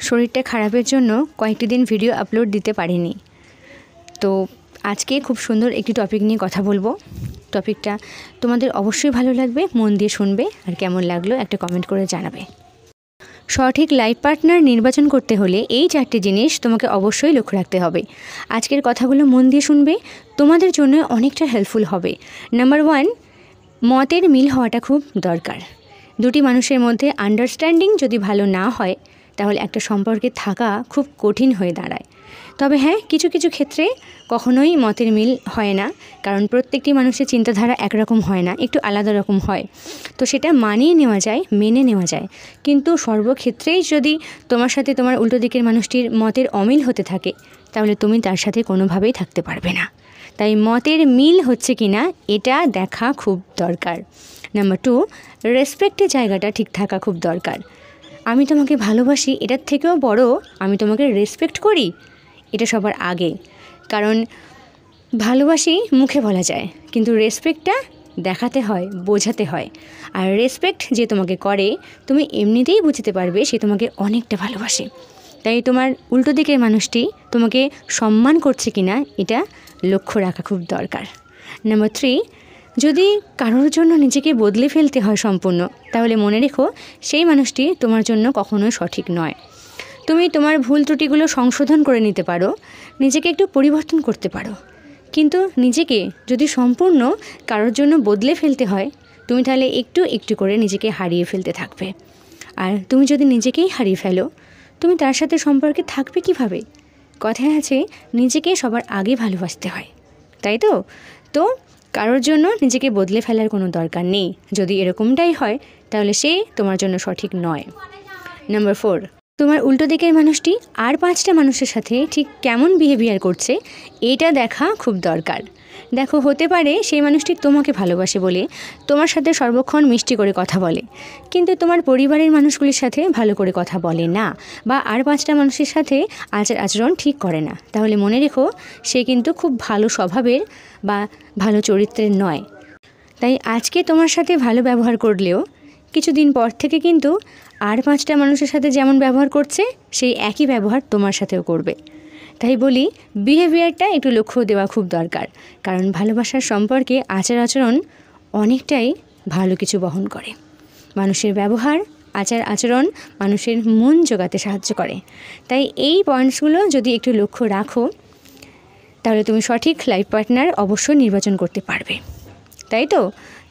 শরীরটা খারাপের জন্য কয়েকটি দিন ভিডিও আপলোড দিতে পারিনি। তো আজকে খুব সুন্দর একটি টপিক নিয়ে কথা বলবো। টপিকটা তোমাদের অবশ্যই ভালো লাগবে, মন দিয়ে শুনবে, আর কেমন লাগলো একটা কমেন্ট করে জানাবে। সঠিক লাইফ পার্টনার নির্বাচন করতে হলে এই 4টি জিনিস তোমাকে অবশ্যই লক্ষ্য রাখতে হবে। আজকের কথাগুলো মন দিয়ে শুনবে, তোমাদের জন্য অনেকটা হেল্পফুল হবে। নাম্বার 1, মতের মিল হওয়াটা খুব দরকার। দুটি মানুষের মধ্যে আন্ডারস্ট্যান্ডিং যদি ভালো না হয় তাহলে একটা সম্পর্কে থাকা খুব কঠিন হয়ে দাঁড়ায়। তবে হ্যাঁ, কিছু কিছু ক্ষেত্রে কখনোই মতের মিল হয় না, কারণ প্রত্যেকটি মানুষের চিন্তাধারা একরকম হয় না, একটু আলাদা রকম হয়। তো সেটা মানিয়ে নেওয়া যায়, মেনে নেওয়া যায়। কিন্তু সর্বক্ষেত্রেই যদি তোমার সাথে তোমার উল্টো দিকের মানুষটির মতের অমিল হতে থাকে তাহলে তুমি তার সাথে কোনোভাবেই থাকতে পারবে না। তাই মতের মিল হচ্ছে কি না এটা দেখা খুব দরকার। নাম্বার 2, রেসপেক্টের জায়গাটা ঠিক থাকা খুব দরকার। আমি তোমাকে ভালোবাসি এটার থেকেও বড় আমি তোমাকে রেসপেক্ট করি, এটা সবার আগে। কারণ ভালোবাসি মুখে বলা যায়, কিন্তু রেসপেক্টটা দেখাতে হয়, বোঝাতে হয়। আর রেসপেক্ট যে তোমাকে করে তুমি এমনিতেই বুঝতে পারবে সে তোমাকে অনেকটা ভালোবাসে। তাই তোমার উল্টো দিকের মানুষটি তোমাকে সম্মান করছে কিনা এটা লক্ষ্য রাখা খুব দরকার। নাম্বার 3, যদি কারোর জন্য নিজেকে বদলে ফেলতে হয় সম্পূর্ণ, তাহলে মনে রেখো সেই মানুষটি তোমার জন্য কখনোই সঠিক নয়। তুমি তোমার ভুল ত্রুটিগুলো সংশোধন করে নিতে পারো, নিজেকে একটু পরিবর্তন করতে পারো, কিন্তু নিজেকে যদি সম্পূর্ণ কারোর জন্য বদলে ফেলতে হয় তুমি তাহলে একটু একটু করে নিজেকে হারিয়ে ফেলতে থাকবে। আর তুমি যদি নিজেকেই হারিয়ে ফেলো তুমি তার সাথে সম্পর্কে থাকবে কিভাবে? কথায় আছে নিজেকে সবার আগে ভালোবাসতে হয়, তাই তো? তো কারোর জন্য নিজেকে বদলে ফেলার কোনো দরকার নেই। যদি এরকমটাই হয় তাহলে সে তোমার জন্য সঠিক নয়। নাম্বার 4, তোমার উল্টো দিকের মানুষটি আর 5টা মানুষের সাথে ঠিক কেমন বিহেভিয়ার করছে এটা দেখা খুব দরকার। দেখো, হতে পারে সেই মানুষটি তোমাকে ভালোবাসে বলে তোমার সাথে সর্বক্ষণ মিষ্টি করে কথা বলে, কিন্তু তোমার পরিবারের মানুষগুলির সাথে ভালো করে কথা বলে না, বা আর 5টা মানুষের সাথে আচরণ ঠিক করে না। তাহলে মনে রেখো সে কিন্তু খুব ভালো স্বভাবের বা ভালো চরিত্রের নয়। তাই আজকে তোমার সাথে ভালো ব্যবহার করলেও কিছুদিন পর থেকে কিন্তু আর 5টা মানুষের সাথে যেমন ব্যবহার করছে সেই একই ব্যবহার তোমার সাথেও করবে। তাই বলি বিহেভিয়ারটা একটু লক্ষ্য দেওয়া খুব দরকার, কারণ ভালোবাসার সম্পর্কে আচরণ অনেকটাই ভালো কিছু বহন করে। মানুষের ব্যবহার, আচরণ মানুষের মন জোগাতে সাহায্য করে। তাই এই পয়েন্টসগুলো যদি একটু লক্ষ্য রাখো তাহলে তুমি সঠিক লাইফ পার্টনার অবশ্যই নির্বাচন করতে পারবে, তাই তো?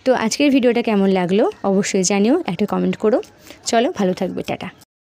তো আজকের ভিডিওটা কেমন লাগলো অবশ্যই জানিও, একটা কমেন্ট করো। চলো, ভালো থাকবে, টাটা।